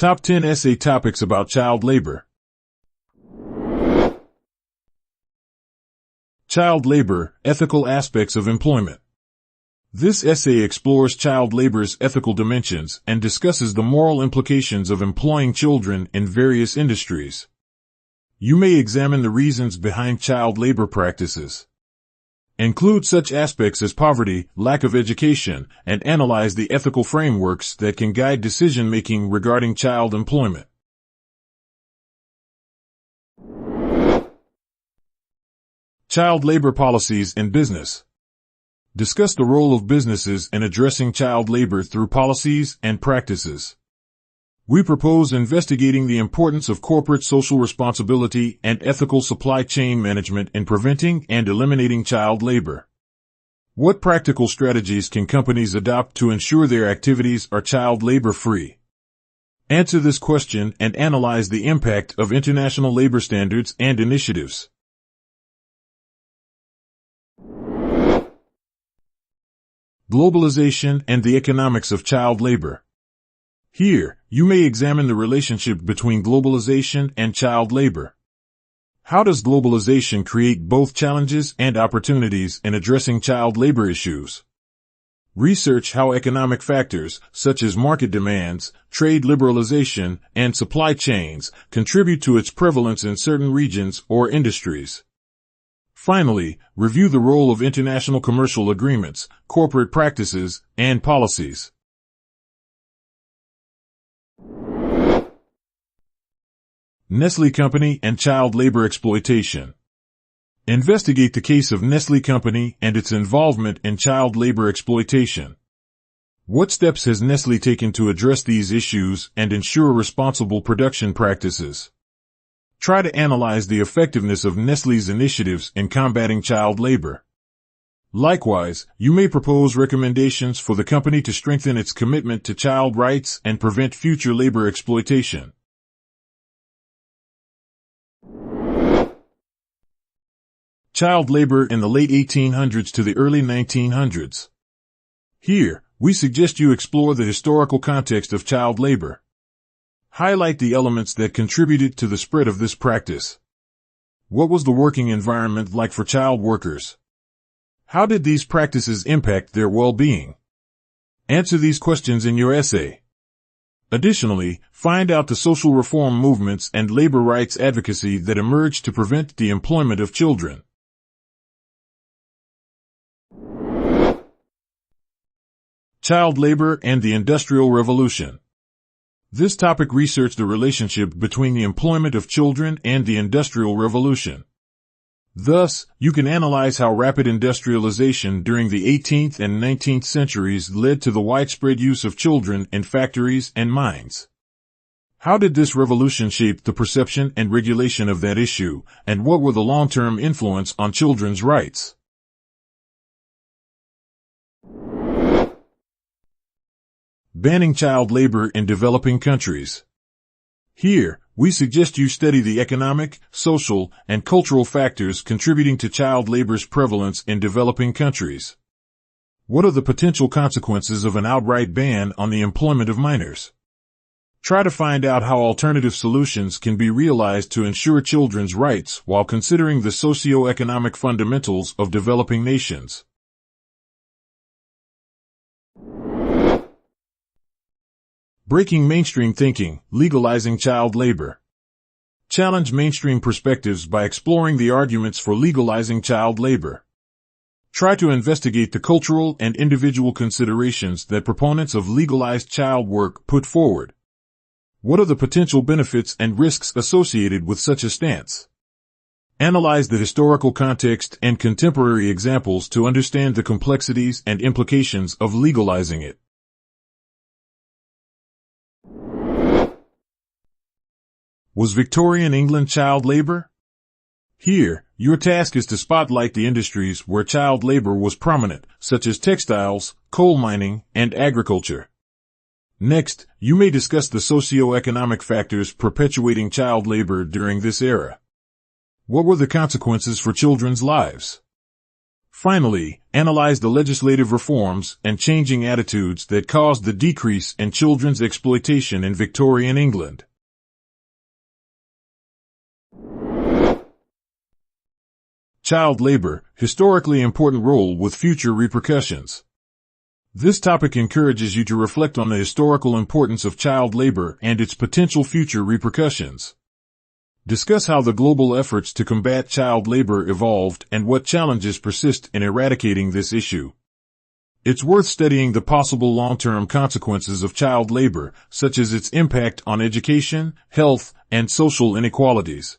Top 10 essay topics about child labor. Child labor, ethical aspects of employment. This essay explores child labor's ethical dimensions and discusses the moral implications of employing children in various industries. You may examine the reasons behind child labor practices. Include such aspects as poverty, lack of education, and analyze the ethical frameworks that can guide decision-making regarding child employment. Child labor policies in business. Discuss the role of businesses in addressing child labor through policies and practices. We propose investigating the importance of corporate social responsibility and ethical supply chain management in preventing and eliminating child labor. What practical strategies can companies adopt to ensure their activities are child labor-free? Answer this question and analyze the impact of international labor standards and initiatives. Globalization and the economics of child labor. Here, you may examine the relationship between globalization and child labor. How does globalization create both challenges and opportunities in addressing child labor issues? Research how economic factors, such as market demands, trade liberalization, and supply chains, contribute to its prevalence in certain regions or industries. Finally, review the role of international commercial agreements, corporate practices, and policies. Nestlé Company and child labor exploitation. Investigate the case of Nestlé Company and its involvement in child labor exploitation. What steps has Nestlé taken to address these issues and ensure responsible production practices? Try to analyze the effectiveness of Nestlé's initiatives in combating child labor. Likewise, you may propose recommendations for the company to strengthen its commitment to child rights and prevent future labor exploitation. Child labor in the late 1800s to the early 1900s. Here, we suggest you explore the historical context of child labor. Highlight the elements that contributed to the spread of this practice. What was the working environment like for child workers? How did these practices impact their well-being? Answer these questions in your essay. Additionally, find out the social reform movements and labor rights advocacy that emerged to prevent the employment of children. Child labor and the Industrial Revolution. This topic researched the relationship between the employment of children and the Industrial Revolution. Thus, you can analyze how rapid industrialization during the 18th and 19th centuries led to the widespread use of children in factories and mines. How did this revolution shape the perception and regulation of that issue, and what were the long-term influence on children's rights? Banning child labor in developing countries. Here, we suggest you study the economic, social, and cultural factors contributing to child labor's prevalence in developing countries. What are the potential consequences of an outright ban on the employment of minors? Try to find out how alternative solutions can be realized to ensure children's rights while considering the socio-economic fundamentals of developing nations. Breaking mainstream thinking, legalizing child labor. Challenge mainstream perspectives by exploring the arguments for legalizing child labor. Try to investigate the cultural and individual considerations that proponents of legalized child work put forward. What are the potential benefits and risks associated with such a stance? Analyze the historical context and contemporary examples to understand the complexities and implications of legalizing it. Was Victorian England child labor? Here, your task is to spotlight the industries where child labor was prominent, such as textiles, coal mining, and agriculture. Next, you may discuss the socio-economic factors perpetuating child labor during this era. What were the consequences for children's lives? Finally, analyze the legislative reforms and changing attitudes that caused the decrease in children's exploitation in Victorian England. Child labor, historically important role with future repercussions. This topic encourages you to reflect on the historical importance of child labor and its potential future repercussions. Discuss how the global efforts to combat child labor evolved and what challenges persist in eradicating this issue. It's worth studying the possible long-term consequences of child labor, such as its impact on education, health, and social inequalities.